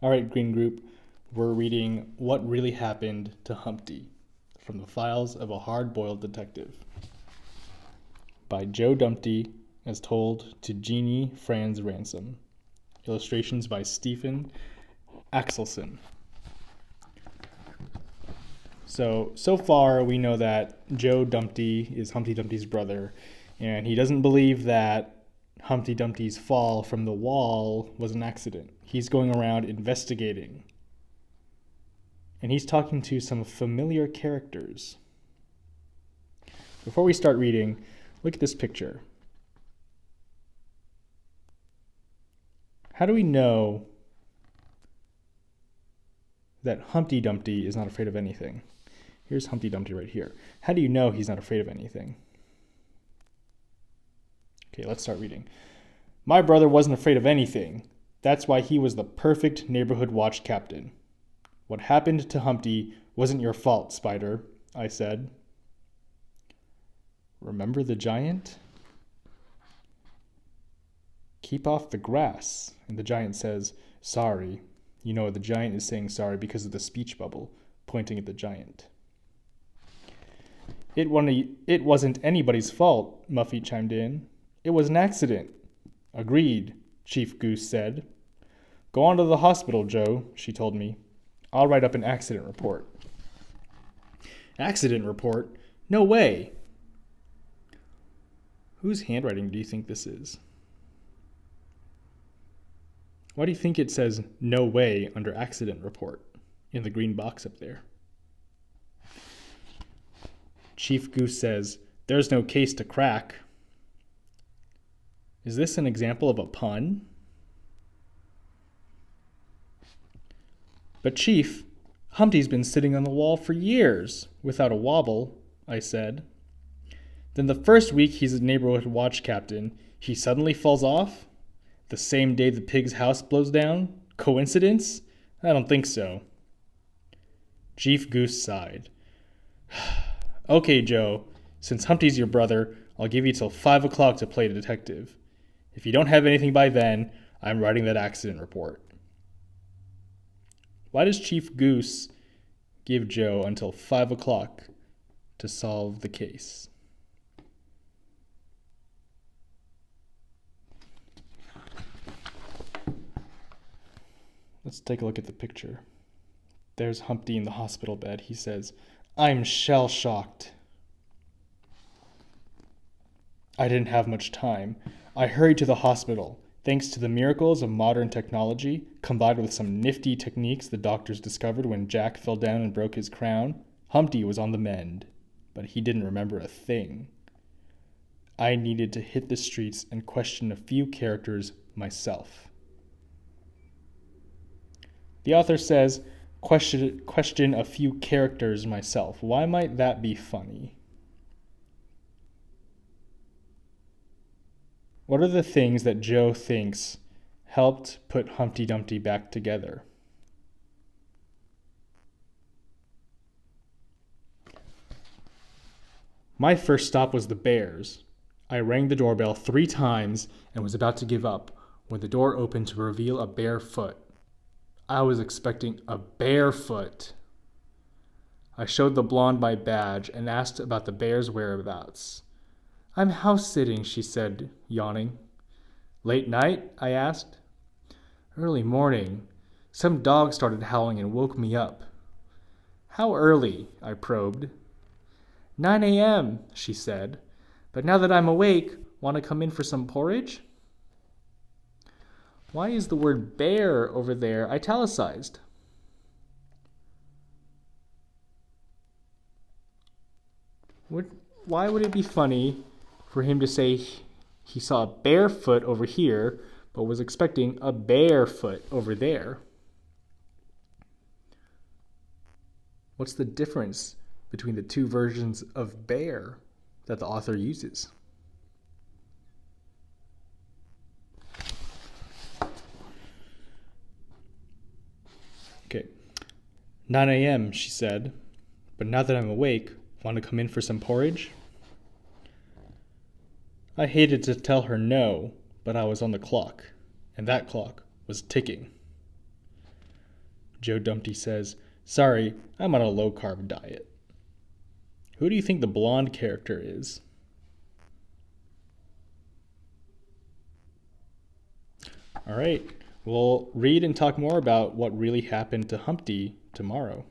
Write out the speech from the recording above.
All right, Green Group, we're reading What Really Happened to Humpty from the Files of a Hard-Boiled Detective by Joe Dumpty, as told to Jeannie Franz Ransom. Illustrations by Stephen Axelson. So far we know that Joe Dumpty is Humpty Dumpty's brother, and he doesn't believe that Humpty Dumpty's fall from the wall was an accident. He's going around investigating. And he's talking to some familiar characters. Before we start reading, look at this picture. How do we know that Humpty Dumpty is not afraid of anything? Here's Humpty Dumpty right here. How do you know he's not afraid of anything? Okay, let's start reading. My brother wasn't afraid of anything. That's why he was the perfect neighborhood watch captain. What happened to Humpty wasn't your fault, Spider, I said. Remember the giant? Keep off the grass. And the giant says, sorry. You know, the giant is saying sorry because of the speech bubble, pointing at the giant. It wasn't anybody's fault, Muffy chimed in. It was an accident. Agreed, Chief Goose said. Go on to the hospital, Joe, she told me. I'll write up an accident report. Accident report? No way! Whose handwriting do you think this is? Why do you think it says no way under accident report in the green box up there? Chief Goose says, there's no case to crack. Is this an example of a pun? But Chief, Humpty's been sitting on the wall for years without a wobble, I said. Then the first week he's a neighborhood watch captain, he suddenly falls off? The same day the pig's house blows down? Coincidence? I don't think so. Chief Goose sighed. Okay, Joe, since Humpty's your brother, I'll give you till 5 o'clock to play detective. If you don't have anything by then, I'm writing that accident report. Why does Chief Goose give Joe until 5 o'clock to solve the case? Let's take a look at the picture. There's Humpty in the hospital bed. He says, I'm shell-shocked. I didn't have much time. I hurried to the hospital. Thanks to the miracles of modern technology, combined with some nifty techniques the doctors discovered when Jack fell down and broke his crown, Humpty was on the mend. But he didn't remember a thing. I needed to hit the streets and question a few characters myself. The author says, question a few characters myself. Why might that be funny? What are the things that Joe thinks helped put Humpty Dumpty back together? My first stop was the bears. I rang the doorbell 3 times and was about to give up when the door opened to reveal a bare foot. I was expecting a barefoot. I showed the blonde my badge and asked about the bear's whereabouts. I'm house-sitting, she said, yawning. Late night? I asked. Early morning. Some dog started howling and woke me up. How early? I probed. 9 a.m., she said. But now that I'm awake, want to come in for some porridge? Why is the word bear over there italicized? Why would it be funny for him to say he saw a barefoot over here, but was expecting a barefoot over there? What's the difference between the two versions of bear that the author uses? Okay. 9 a.m., she said. But now that I'm awake, want to come in for some porridge? I hated to tell her no, but I was on the clock, and that clock was ticking. Joe Dumpty says, "Sorry, I'm on a low-carb diet." Who do you think the blonde character is? All right, we'll read and talk more about what really happened to Humpty tomorrow.